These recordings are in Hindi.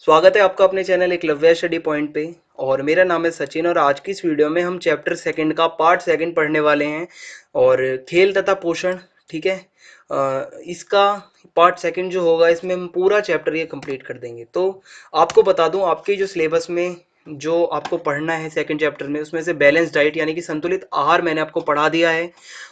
स्वागत है आपका अपने चैनल एकलव्य स्टडी पॉइंट पे। और मेरा नाम है सचिन और आज की इस वीडियो में हम चैप्टर सेकंड का पार्ट सेकंड पढ़ने वाले हैं। और खेल तथा पोषण, ठीक है। इसका पार्ट सेकंड जो होगा इसमें हम पूरा चैप्टर ये कंप्लीट कर देंगे। तो आपको बता दूं, आपके जो सिलेबस में जो आपको पढ़ना है सेकंड चैप्टर में, उसमें से बैलेंस डाइट यानी कि संतुलित आहार मैंने आपको पढ़ा दिया है।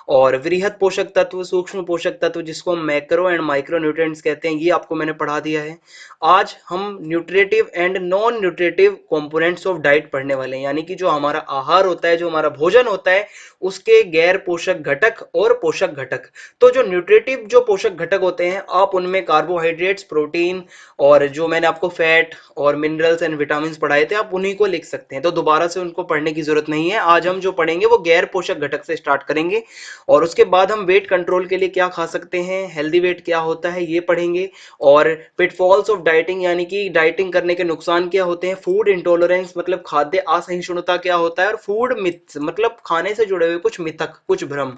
और वृहद पोषक तत्व, सूक्ष्म पोषक तत्व जिसको हम मैक्रो एंड माइक्रो न्यूट्रिएंट्स कहते हैं, ये आपको मैंने पढ़ा दिया है। आज हम nutritive and non nutritive components of diet पढ़ने वाले हैं, यानी कि जो हमारा आहार होता है, जो हमारा भोजन होता है, उसके गैर पोषक घटक और पोषक घटक। तो जो न्यूट्रिटिव जो पोषक घटक होते हैं, आप उनमें कार्बोहाइड्रेट्स, प्रोटीन और जो मैंने आपको फैट और मिनरल्स एंड विटामिन पढ़ाए थे, आप उन्हीं को लिख सकते हैं। तो दोबारा से उनको पढ़ने की जरूरत नहीं है। आज हम जो पढ़ेंगे वो गैर पोषक घटक से स्टार्ट करेंगे और उसके बाद हम वेट कंट्रोल के लिए क्या खा सकते हैं, हेल्दी वेट क्या होता है, ये पढ़ेंगे। और पिटफॉल्स ऑफ डाइटिंग यानी कि डाइटिंग करने के नुकसान क्या होते हैं, फूड इंटॉलरेंस मतलब खाद्य असहिष्णुता क्या होता है, और फूड मिथ मतलब खाने से जुड़े हुए कुछ मिथक, कुछ भ्रम।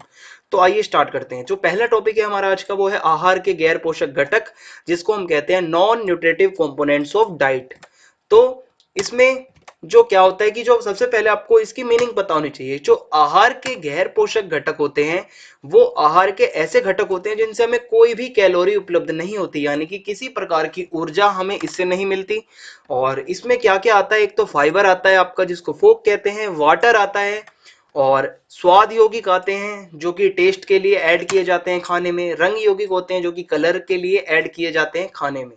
तो आइए स्टार्ट करते हैं। जो पहला टॉपिक है हमारा आज का वो है आहार के गैर पोषक घटक, जिसको हम कहते हैं non nutritive components of diet. तो इसमें जो क्या होता है कि जो सबसे पहले आपको इसकी मीनिंग पता होनी चाहिए। जो आहार के गैर पोषक घटक होते हैं वो आहार के ऐसे घटक होते हैं जिनसे हमें कोई भी कैलोरी उपलब्ध नहीं होती, यानी कि किसी प्रकार की ऊर्जा हमें इससे नहीं मिलती। और इसमें क्या क्या आता है, एक तो फाइबर आता है आपका जिसको फोक कहते हैं, वाटर आता है, और स्वाद यौगिक आते हैं जो कि टेस्ट के लिए ऐड किए जाते हैं खाने में, रंग यौगिक होते हैं जो कि कलर के लिए ऐड किए जाते हैं खाने में।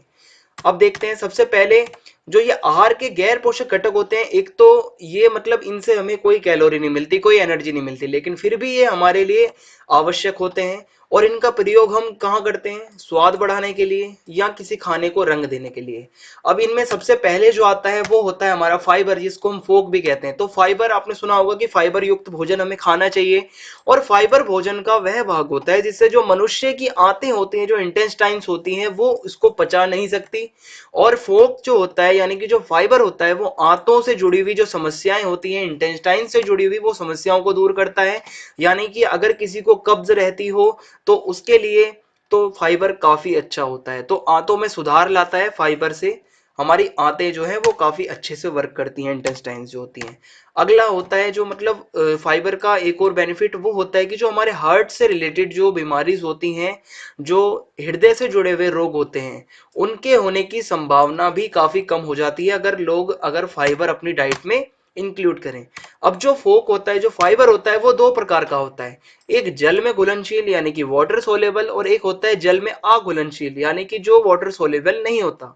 अब देखते हैं सबसे पहले जो ये आहार के गैर पोषक घटक होते हैं। एक तो ये मतलब इनसे हमें कोई कैलोरी नहीं मिलती, कोई एनर्जी नहीं मिलती, लेकिन फिर भी ये हमारे लिए आवश्यक होते हैं। और इनका प्रयोग हम कहाँ करते हैं, स्वाद बढ़ाने के लिए या किसी खाने को रंग देने के लिए। अब इनमें सबसे पहले जो आता है वो होता है हमारा फाइबर, जिसको हम फोक भी कहते हैं। तो फाइबर आपने सुना होगा कि फाइबर युक्त भोजन हमें खाना चाहिए। और फाइबर भोजन का वह भाग होता है जिससे जो मनुष्य की आंतें होती हैं, जो इंटेस्टाइन्स होती हैं, वो इसको पचा नहीं सकती। और फोक जो होता है यानी कि जो फाइबर होता है वो आंतों से जुड़ी हुई जो समस्याएं होती हैं, इंटेस्टाइन से जुड़ी हुई वो समस्याओं को दूर करता है। यानी कि अगर किसी को कब्ज रहती हो तो उसके लिए तो फाइबर काफी अच्छा होता है। तो आंतों में सुधार लाता है फाइबर से। हमारी आंतें जो है वो काफी अच्छे से वर्क करती हैं, इंटेस्टाइन्स जो होती हैं। अगला होता है जो मतलब फाइबर का एक और बेनिफिट वो होता है कि जो हमारे हार्ट से रिलेटेड जो बीमारीज होती हैं, जो हृदय से जुड़े हुए रोग होते हैं, उनके होने की संभावना भी काफी कम हो जाती है अगर फाइबर अपनी डाइट में इंक्लूड करें। अब जो फोक होता है, जो फाइबर होता है, वो दो प्रकार का होता है। एक जल में घुलनशील यानी कि वाटर सोलेबल, और एक होता है जल में अघुलनशील यानी कि जो वाटर सोलेबल नहीं होता।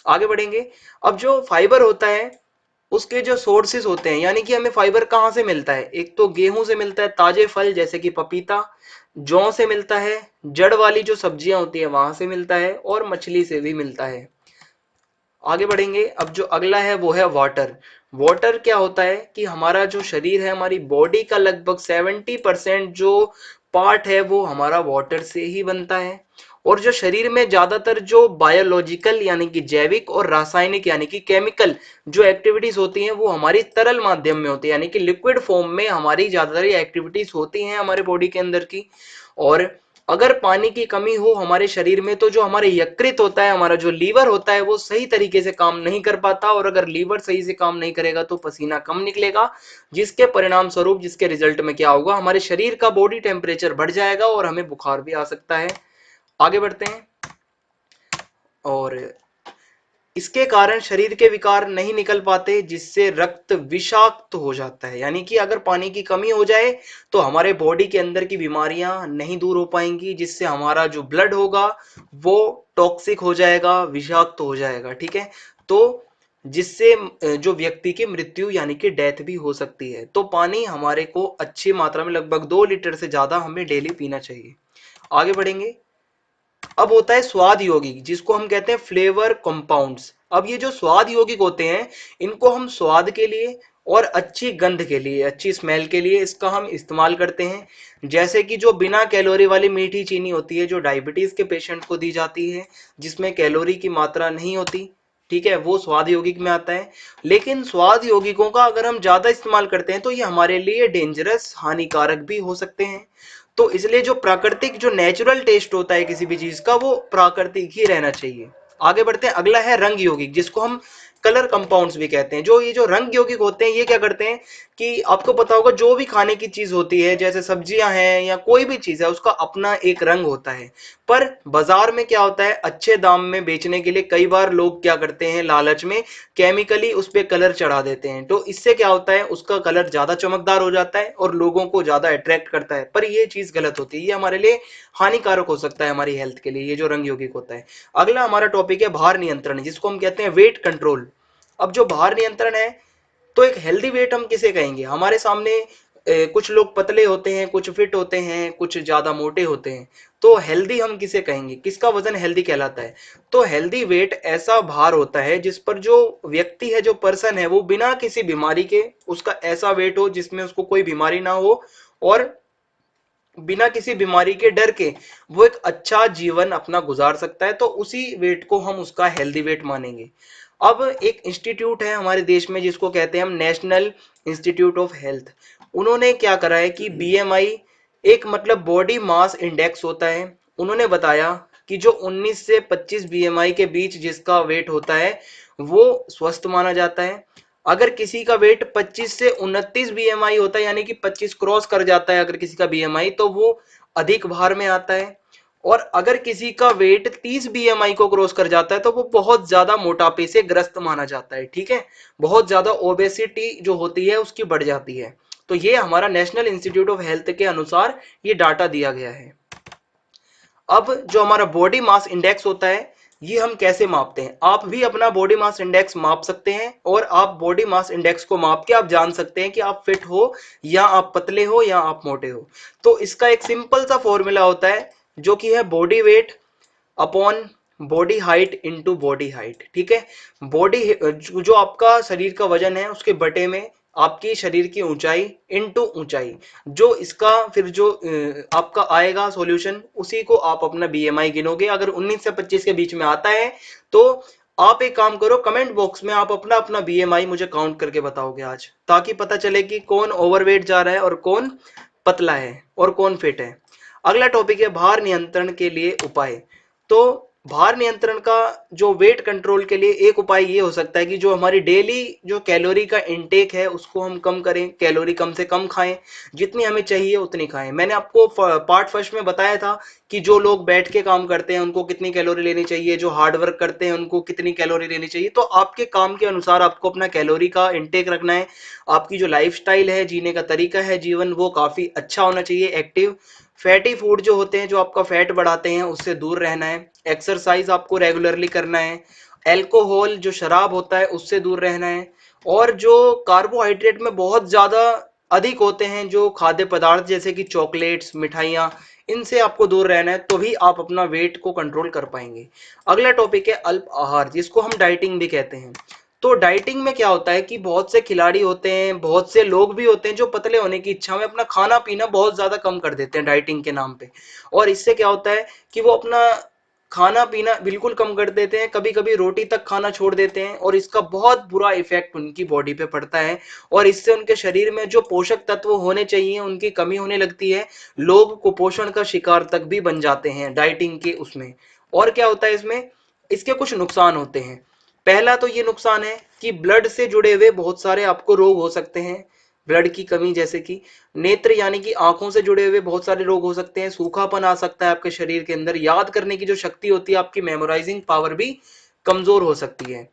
आगे बढ़ेंगे। अब जो फाइबर होता है उसके जो सोर्सेज होते हैं, यानी कि हमें फाइबर कहाँ से मिलता है, एक तो गेहूं से मिलता है, ताजे फल जैसे कि पपीता, जौ से मिलता है, जड़ वाली जो सब्जियां होती है वहां से मिलता है, और मछली से भी मिलता है। आगे बढ़ेंगे। अब जो अगला है वो है वाटर। वाटर क्या होता है कि हमारा जो शरीर है, हमारी बॉडी का लगभग 70% जो पार्ट है वो हमारा वाटर से ही बनता है। और जो शरीर में ज्यादातर जो बायोलॉजिकल यानी कि जैविक और रासायनिक यानी कि केमिकल जो एक्टिविटीज होती हैं वो हमारी तरल माध्यम में होती है, यानी कि लिक्विड फॉर्म में हमारी ज्यादातर एक्टिविटीज होती हैं हमारे बॉडी के अंदर की। और अगर पानी की कमी हो हमारे शरीर में तो जो हमारे यकृत होता है, हमारा जो लीवर होता है, वो सही तरीके से काम नहीं कर पाता। और अगर लीवर सही से काम नहीं करेगा तो पसीना कम निकलेगा, जिसके परिणाम स्वरूप, जिसके रिजल्ट में क्या होगा, हमारे शरीर का बॉडी टेम्परेचर बढ़ जाएगा और हमें बुखार भी आ सकता है। आगे बढ़ते हैं। और इसके कारण शरीर के विकार नहीं निकल पाते, जिससे रक्त विषाक्त हो जाता है। यानी कि अगर पानी की कमी हो जाए तो हमारे बॉडी के अंदर की बीमारियां नहीं दूर हो पाएंगी, जिससे हमारा जो ब्लड होगा वो टॉक्सिक हो जाएगा, विषाक्त हो जाएगा, ठीक है। तो जिससे जो व्यक्ति की मृत्यु यानी कि डेथ भी हो सकती है। तो पानी हमारे को अच्छी मात्रा में, लगभग 2 लीटर से ज्यादा हमें डेली पीना चाहिए। आगे बढ़ेंगे। अब होता है स्वाद यौगिक, जिसको हम कहते हैं फ्लेवर कंपाउंड्स। अब ये जो स्वाद यौगिक होते हैं, इनको हम स्वाद के लिए और अच्छी गंध के लिए, अच्छी स्मेल के लिए इसका हम इस्तेमाल करते हैं। जैसे कि जो बिना कैलोरी वाली मीठी चीनी होती है, जो डायबिटीज के पेशेंट को दी जाती है, जिसमें कैलोरी की मात्रा नहीं होती, ठीक है, वो स्वाद यौगिक में आता है। लेकिन स्वाद यौगिकों का अगर हम ज्यादा इस्तेमाल करते हैं तो ये हमारे लिए डेंजरस, हानिकारक भी हो सकते हैं। तो इसलिए जो प्राकृतिक, जो नेचुरल टेस्ट होता है किसी भी चीज का, वो प्राकृतिक ही रहना चाहिए। आगे बढ़ते हैं, अगला है रंग यौगिक, जिसको हम कलर कंपाउंड्स भी कहते हैं। जो ये जो रंग यौगिक होते हैं, ये क्या करते हैं कि आपको पता होगा, जो भी खाने की चीज होती है, जैसे सब्जियां हैं या कोई भी चीज है, उसका अपना एक रंग होता है। पर बाजार में क्या होता है, अच्छे दाम में बेचने के लिए कई बार लोग क्या करते हैं, लालच में केमिकली उस पे कलर चढ़ा देते हैं। तो इससे क्या होता है, उसका कलर ज्यादा चमकदार हो जाता है और लोगों को ज्यादा अट्रैक्ट करता है। पर ये चीज गलत होती है, ये हमारे लिए हानिकारक हो सकता है, हमारी हेल्थ के लिए, ये जो रंग यौगिक होता है। अगला हमारा टॉपिक है भार नियंत्रण, जिसको हम कहते हैं वेट कंट्रोल। अब जो भार नियंत्रण है, तो एक हेल्दी वेट हम किसे कहेंगे, हमारे सामने कुछ लोग पतले होते हैं, कुछ फिट होते हैं, कुछ ज्यादा मोटे होते हैं। तो हेल्दी हम किसे कहेंगे, किसका वजन हेल्दी कहलाता है? तो हेल्दी वेट ऐसा भार होता है जिस पर जो व्यक्ति है, जो पर्सन है, वो बिना किसी बीमारी के, उसका ऐसा वेट हो जिसमें उसको कोई बीमारी ना हो, और बिना किसी बीमारी के डर के वो एक अच्छा जीवन अपना गुजार सकता है। तो उसी वेट को हम उसका हेल्दी वेट मानेंगे। अब एक इंस्टीट्यूट है हमारे देश में, जिसको कहते हैं हम नेशनल इंस्टीट्यूट ऑफ हेल्थ। उन्होंने क्या करा है कि बीएमआई एक मतलब बॉडी मास इंडेक्स होता है। उन्होंने बताया कि जो 19 से 25 बीएमआई के बीच जिसका वेट होता है, वो स्वस्थ माना जाता है। अगर किसी का वेट 25 से 29 बीएमआई होता है, यानी कि 25 क्रॉस कर जाता है अगर किसी का बीएमआई, तो वो अधिक भार में आता है। और अगर किसी का वेट 30 बीएमआई को क्रॉस कर जाता है, तो वो बहुत ज्यादा मोटापे से ग्रस्त माना जाता है। ठीक है, बहुत ज्यादा ओबेसिटी जो होती है उसकी बढ़ जाती है। तो ये हमारा नेशनल इंस्टीट्यूट ऑफ हेल्थ के अनुसार ये डाटा दिया गया है। अब जो हमारा बॉडी मास इंडेक्स होता है, ये हम कैसे मापते हैं? आप भी अपना बॉडी मास इंडेक्स माप सकते हैं, और आप बॉडी मास इंडेक्स को माप के आप जान सकते हैं कि आप फिट हो या आप पतले हो या आप मोटे हो। तो इसका एक सिंपल सा फॉर्मूला होता है, जो कि है body weight upon body height into body height. ठीक है, बॉडी जो आपका शरीर का वजन है, उसके बटे में आपकी शरीर की ऊंचाई इंटू ऊंचाई, जो इसका फिर जो आपका आएगा सॉल्यूशन, उसी को आप अपना बीएमआई गिनोगे। अगर 19 से 25 के बीच में आता है, तो आप एक काम करो, कमेंट बॉक्स में आप अपना अपना बीएमआई मुझे काउंट करके बताओगे आज, ताकि पता चले कि कौन ओवरवेट जा रहा है और कौन पतला है और कौन फिट है। अगला टॉपिक है भार नियंत्रण के लिए उपाय। तो भार नियंत्रण का जो वेट कंट्रोल के लिए एक उपाय ये हो सकता है कि जो हमारी डेली जो कैलोरी का इनटेक है, उसको हम कम करें, कैलोरी कम से कम खाएं, जितनी हमें चाहिए उतनी खाएं। मैंने आपको पार्ट फर्स्ट में बताया था कि जो लोग बैठ के काम करते हैं उनको कितनी कैलोरी लेनी चाहिए, जो हार्ड वर्क करते हैं उनको कितनी कैलोरी लेनी चाहिए। तो आपके काम के अनुसार आपको अपना कैलोरी का इनटेक रखना है। आपकी जो लाइफस्टाइल है, जीने का तरीका है जीवन, वो काफी अच्छा होना चाहिए, एक्टिव। फैटी फूड जो होते हैं, जो आपका फैट बढ़ाते हैं, उससे दूर रहना है। एक्सरसाइज आपको रेगुलरली करना है। एल्कोहल जो शराब होता है, उससे दूर रहना है। और जो कार्बोहाइड्रेट में बहुत ज्यादा अधिक होते हैं, जो खाद्य पदार्थ जैसे कि चॉकलेट्स, मिठाइयाँ, इनसे आपको दूर रहना है, तो भी आप अपना वेट को कंट्रोल कर पाएंगे। अगला टॉपिक है अल्प आहार, जिसको हम डाइटिंग भी कहते हैं। तो डाइटिंग में क्या होता है कि बहुत से खिलाड़ी होते हैं, बहुत से लोग भी होते हैं, जो पतले होने की इच्छा में अपना खाना पीना बहुत ज्यादा कम कर देते हैं डाइटिंग के नाम पे। और इससे क्या होता है कि वो अपना खाना पीना बिल्कुल कम कर देते हैं, कभी कभी रोटी तक खाना छोड़ देते हैं, और इसका बहुत बुरा इफेक्ट उनकी बॉडी पे पड़ता है। और इससे उनके शरीर में जो पोषक तत्व होने चाहिए, उनकी कमी होने लगती है। लोग कुपोषण का शिकार तक भी बन जाते हैं डाइटिंग के उसमें। और क्या होता है इसमें, इसके कुछ नुकसान होते हैं। पहला तो ये नुकसान है कि ब्लड से जुड़े हुए बहुत सारे आपको रोग हो सकते हैं। ब्लड की कमी, जैसे कि नेत्र यानी कि आंखों से जुड़े हुए बहुत सारे रोग हो सकते हैं। सूखापन आ सकता है आपके शरीर के अंदर। याद करने की जो शक्ति होती है, आपकी मेमोराइजिंग पावर भी कमजोर हो सकती है।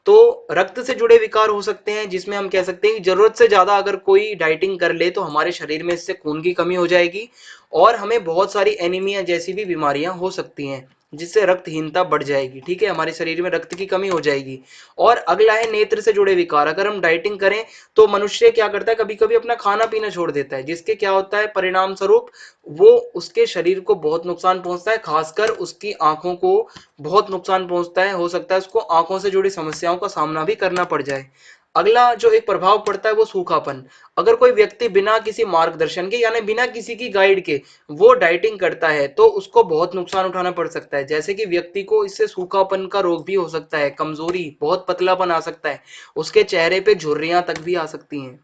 तो रक्त से जुड़े विकार हो सकते हैं, जिसमें हम कह सकते हैं कि जरूरत से ज्यादा अगर कोई डाइटिंग कर ले, तो हमारे शरीर में इससे खून की कमी हो जाएगी, और हमें बहुत सारी एनीमिया जैसी भी बीमारियां हो सकती हैं, जिससे रक्तहीनता बढ़ जाएगी। ठीक है, हमारे शरीर में रक्त की कमी हो जाएगी। और अगला है नेत्र से जुड़े विकार। अगर हम डाइटिंग करें, तो मनुष्य क्या करता है, कभी कभी अपना खाना पीना छोड़ देता है, जिसके क्या होता है परिणाम स्वरूप, वो उसके शरीर को बहुत नुकसान पहुंचता है, खासकर उसकी आंखों को बहुत नुकसान पहुंचता है। हो सकता है उसको आंखों से जुड़ी समस्याओं का सामना भी करना पड़ जाए। अगला जो एक प्रभाव पड़ता है, वो सूखापन। अगर कोई व्यक्ति बिना किसी मार्गदर्शन के, यानी बिना किसी की गाइड के वो डाइटिंग करता है, तो उसको बहुत नुकसान उठाना पड़ सकता है। जैसे कि व्यक्ति को इससे सूखापन का रोग भी हो सकता है, कमजोरी, बहुत पतलापन आ सकता है, उसके चेहरे पे झुर्रियां तक भी आ सकती हैं।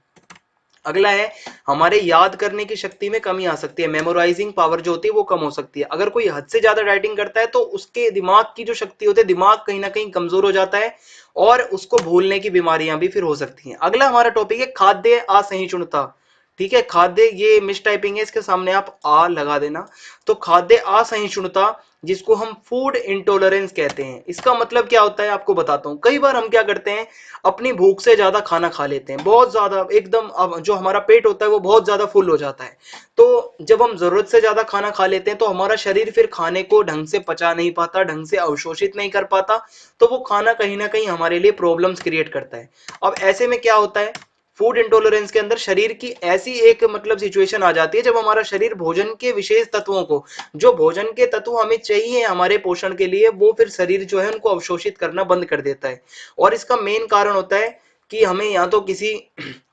अगला है हमारे याद करने की शक्ति में कमी आ सकती है, मेमोराइजिंग पावर जो होती है वो कम हो सकती है। अगर कोई हद से ज्यादा डाइटिंग करता है तो उसके दिमाग की जो शक्ति होती है, दिमाग कहीं ना कहीं कमजोर हो जाता है और उसको भूलने की बीमारियां भी फिर हो सकती हैं। अगला हमारा टॉपिक है खाद्य असहिष्णुता। ठीक है, खाद्य, ये मिस टाइपिंग है, इसके सामने आप आ लगा देना। तो खाद्य असहिष्णुता, जिसको हम फूड इंटॉलरेंस कहते हैं, इसका मतलब क्या होता है आपको बताता हूं। कई बार हम क्या करते हैं, अपनी भूख से ज्यादा खाना खा लेते हैं, बहुत ज्यादा एकदम, अब जो हमारा पेट होता है वो बहुत ज्यादा फुल हो जाता है। तो जब हम जरूरत से ज्यादा खाना खा लेते हैं तो हमारा शरीर फिर खाने को ढंग से पचा नहीं पाता, ढंग से अवशोषित नहीं कर पाता, तो वो खाना कहीं ना कहीं हमारे लिए प्रॉब्लम्स क्रिएट करता है। अब ऐसे में क्या होता है, फूड इंटॉलरेंस के अंदर शरीर की ऐसी एक मतलब सिचुएशन आ जाती है जब हमारा शरीर भोजन के विशेष तत्वों को, जो भोजन के तत्व हमें चाहिए हमारे पोषण के लिए, वो फिर शरीर जो है उनको अवशोषित करना बंद कर देता है। और इसका मेन कारण होता है कि हमें या तो किसी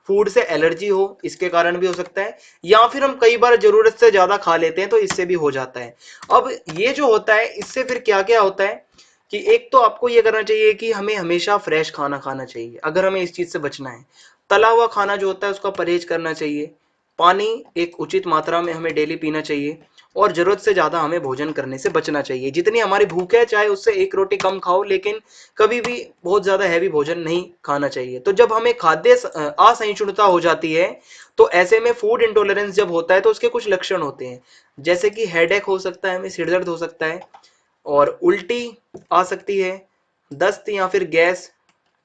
फूड से एलर्जी हो, इसके कारण भी हो सकता है, या फिर हम कई बार जरूरत से ज्यादा खा लेते हैं तो इससे भी हो जाता है। अब ये जो होता है, इससे फिर क्या क्या होता है कि एक तो आपको ये करना चाहिए कि हमें हमेशा फ्रेश खाना खाना चाहिए, अगर हमें इस चीज से बचना है। तला हुआ खाना जो होता है उसका परहेज करना चाहिए। पानी एक उचित मात्रा में हमें डेली पीना चाहिए। और जरूरत से ज्यादा हमें भोजन करने से बचना चाहिए। जितनी हमारी भूख है चाहे उससे एक रोटी कम खाओ, लेकिन कभी भी बहुत ज्यादा हैवी भोजन नहीं खाना चाहिए। तो जब हमें खाद्य असहिष्णुता हो जाती है तो ऐसे में फूड इंटॉलरेंस जब होता है तो उसके कुछ लक्षण होते हैं, जैसे कि हेडेक हो सकता है, हमें सिरदर्द हो सकता है, और उल्टी आ सकती है, दस्त या फिर गैस,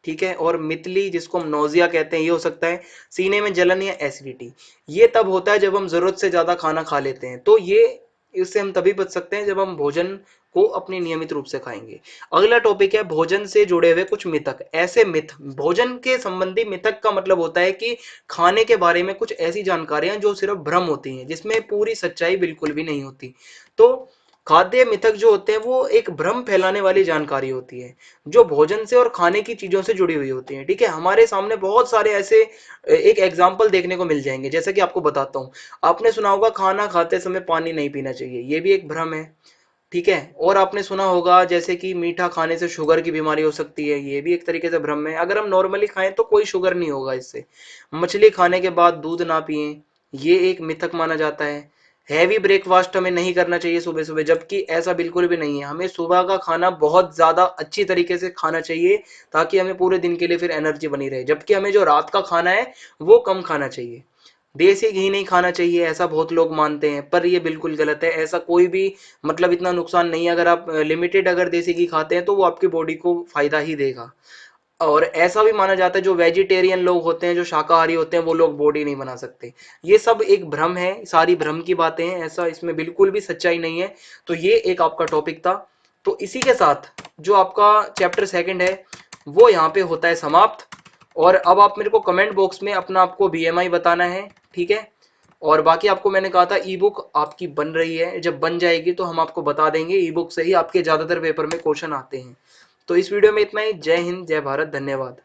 ठीक है, और मितली जिसको हम नोजिया कहते हैं ये हो सकता है, सीने में जलन या एसिडिटी। ये तब होता है जब हम जरूरत से ज्यादा खाना खा लेते हैं। तो ये, इससे हम तभी बच सकते हैं जब हम भोजन को अपनी नियमित रूप से खाएंगे। अगला टॉपिक है भोजन से जुड़े हुए कुछ मिथक। ऐसे मिथ, भोजन के संबंधी मिथक का मतलब होता है कि खाने के बारे में कुछ ऐसी जानकारियां जो सिर्फ भ्रम होती हैं, जिसमें पूरी सच्चाई बिल्कुल भी नहीं होती। तो खाद्य मिथक जो होते हैं वो एक भ्रम फैलाने वाली जानकारी होती है, जो भोजन से और खाने की चीजों से जुड़ी हुई होती है। ठीक है, हमारे सामने बहुत सारे ऐसे एक एग्जाम्पल देखने को मिल जाएंगे, जैसे कि आपको बताता हूँ। आपने सुना होगा खाना खाते समय पानी नहीं पीना चाहिए, ये भी एक भ्रम है। ठीक है, और आपने सुना होगा जैसे कि मीठा खाने से शुगर की बीमारी हो सकती है, ये भी एक तरीके से भ्रम है। अगर हम नॉर्मली खाएं तो कोई शुगर नहीं होगा इससे। मछली खाने के बाद दूध ना पिएं, ये एक मिथक माना जाता है। हैवी ब्रेकफास्ट हमें नहीं करना चाहिए सुबह सुबह, जबकि ऐसा बिल्कुल भी नहीं है। हमें सुबह का खाना बहुत ज्यादा अच्छी तरीके से खाना चाहिए, ताकि हमें पूरे दिन के लिए फिर एनर्जी बनी रहे। जबकि हमें जो रात का खाना है वो कम खाना चाहिए। देसी घी नहीं खाना चाहिए, ऐसा बहुत लोग मानते हैं, पर ये बिल्कुल गलत है। ऐसा कोई भी मतलब इतना नुकसान नहीं है। अगर आप लिमिटेड अगर देसी घी खाते हैं तो वो आपकी बॉडी को फायदा ही देगा। और ऐसा भी माना जाता है जो वेजिटेरियन लोग होते हैं, जो शाकाहारी होते हैं, वो लोग बॉडी नहीं बना सकते। ये सब एक भ्रम है, सारी भ्रम की बातें हैं, ऐसा इसमें बिल्कुल भी सच्चाई नहीं है। तो ये एक आपका टॉपिक था। तो इसी के साथ जो आपका चैप्टर सेकंड है वो यहाँ पे होता है समाप्त। और अब आप मेरे को कमेंट बॉक्स में अपना आपको बीएमआई बताना है, ठीक है। और बाकी आपको मैंने कहा था ई बुक आपकी बन रही है, जब बन जाएगी तो हम आपको बता देंगे। ई बुक से ही आपके ज्यादातर पेपर में क्वेश्चन आते हैं। तो इस वीडियो में इतना ही। जय हिंद, जय भारत, धन्यवाद।